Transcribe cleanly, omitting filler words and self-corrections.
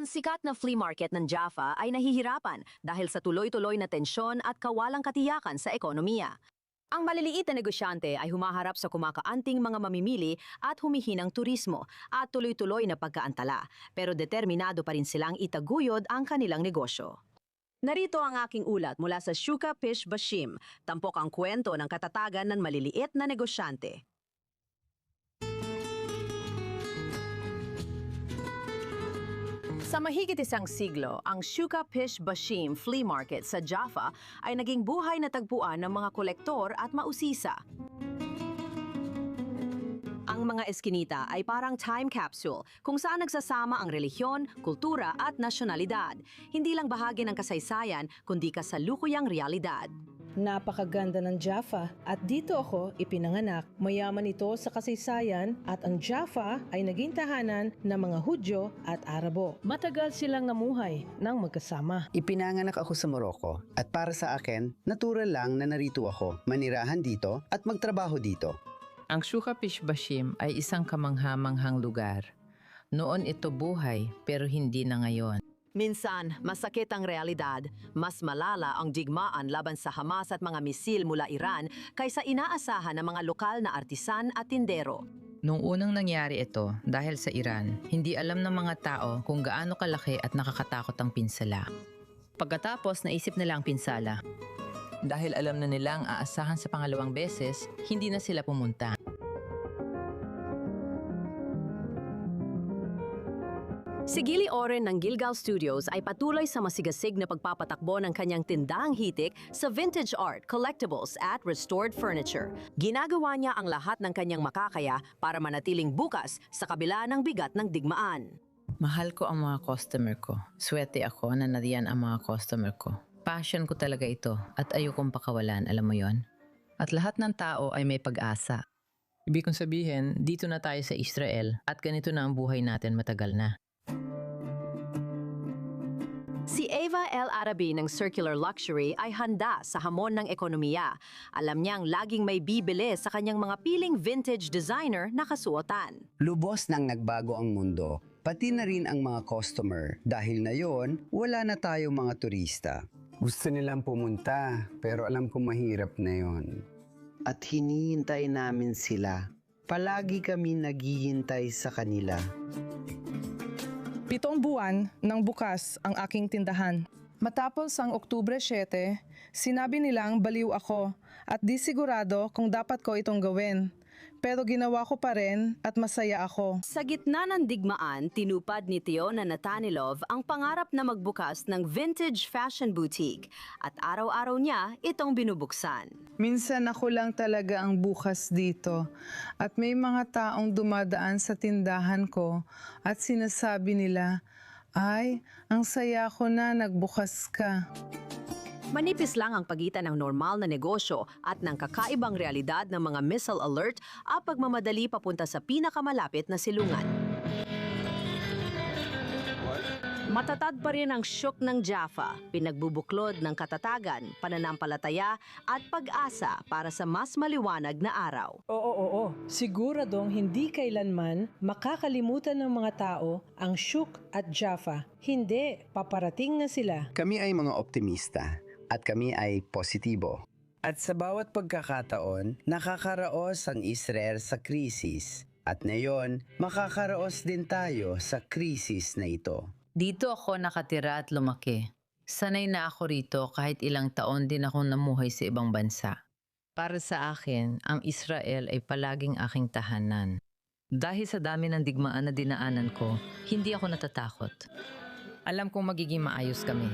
Ang sikat na flea market ng Jaffa ay nahihirapan dahil sa tuloy-tuloy na tensyon at kawalang katiyakan sa ekonomiya. Ang maliliit na negosyante ay humaharap sa kumakaanting mga mamimili at humihinang turismo at tuloy-tuloy na pagkaantala, pero determinado pa rin silang itaguyod ang kanilang negosyo. Narito ang aking ulat mula sa Shuka Pish Bashim, tampok ang kwento ng katatagan ng maliliit na negosyante. Sa mahigit isang siglo, ang Shuka Pish Bashim Flea Market sa Jaffa ay naging buhay na tagpuan ng mga kolektor at mausisa. Ang mga eskinita ay parang time capsule kung saan nagsasama ang relihiyon, kultura at nasyonalidad. Hindi lang bahagi ng kasaysayan kundi kasalukuyang realidad. Napakaganda ng Jaffa at dito ako ipinanganak. Mayaman ito sa kasaysayan at ang Jaffa ay naging tahanan ng mga Hudyo at Arabo. Matagal silang namuhay ng magkasama. Ipinanganak ako sa Morocco at para sa akin, natural lang na narito ako, manirahan dito at magtrabaho dito. Ang Shuka Pish Bashim ay isang kamangha-manghang lugar. Noon ito buhay pero hindi na ngayon. Minsan, masakit ang realidad. Mas malala ang digmaan laban sa Hamas at mga misil mula Iran kaysa inaasahan ng mga lokal na artisan at tindero. Nung unang nangyari ito, dahil sa Iran, hindi alam ng mga tao kung gaano kalaki at nakakatakot ang pinsala. Pagkatapos, naisip nila ang pinsala. Dahil alam na nilang aasahan sa pangalawang beses, hindi na sila pumunta. Si Gili Oren ng Gilgal Studios ay patuloy sa masigasig na pagpapatakbo ng kanyang tindahang hitik sa vintage art, collectibles at restored furniture. Ginagawa niya ang lahat ng kanyang makakaya para manatiling bukas sa kabila ng bigat ng digmaan. Mahal ko ang mga customer ko. Swerte ako na nariyan ang mga customer ko. Passion ko talaga ito at ayokong pakawalan, alam mo yon. At lahat ng tao ay may pag-asa. Ibig kong sabihin, dito na tayo sa Israel at ganito na ang buhay natin matagal na. Si Eva El Arabi ng Circular Luxury ay handa sa hamon ng ekonomiya. Alam niyang laging may bibili sa kanyang mga piling vintage designer na kasuotan. Lubos nang nagbago ang mundo, pati na rin ang mga customer. Dahil na yon, wala na tayong mga turista. Gusto nilang pumunta, pero alam kong mahirap na yon. At hinihintay namin sila. Palagi kami naghihintay sa kanila. 7 buwan nang bukas ang aking tindahan. Matapos ang Oktubre 7, sinabi nilang baliw ako at di sigurado kung dapat ko itong gawin. Pero ginawa ko pa rin at masaya ako. Sa gitna ng digmaan, tinupad ni Teona Natanilov ang pangarap na magbukas ng vintage fashion boutique at araw-araw niya itong binubuksan. Minsan ako lang talaga ang bukas dito at may mga taong dumadaan sa tindahan ko at sinasabi nila, "Ay, ang saya ko na nagbukas ka." Manipis lang ang pagitan ng normal na negosyo at ng kakaibang realidad ng mga missile alert at pagmamadali papunta sa pinakamalapit na silungan. Matatag pa rin ang syuk ng Jaffa, pinagbubuklod ng katatagan, pananampalataya at pag-asa para sa mas maliwanag na araw. Oo. Siguradong hindi kailanman makakalimutan ng mga tao ang Shuk at Jaffa. Hindi, paparating na sila. Kami ay mga optimista at kami ay positibo. At sa bawat pagkakataon, nakakaraos ang Israel sa krisis. At ngayon, makakaraos din tayo sa krisis na ito. Dito ako nakatira at lumaki. Sanay na ako rito kahit ilang taon din akong namuhay sa ibang bansa. Para sa akin, ang Israel ay palaging aking tahanan. Dahil sa dami ng digmaan na dinaanan ko, hindi ako natatakot. Alam kong magiging maayos kami.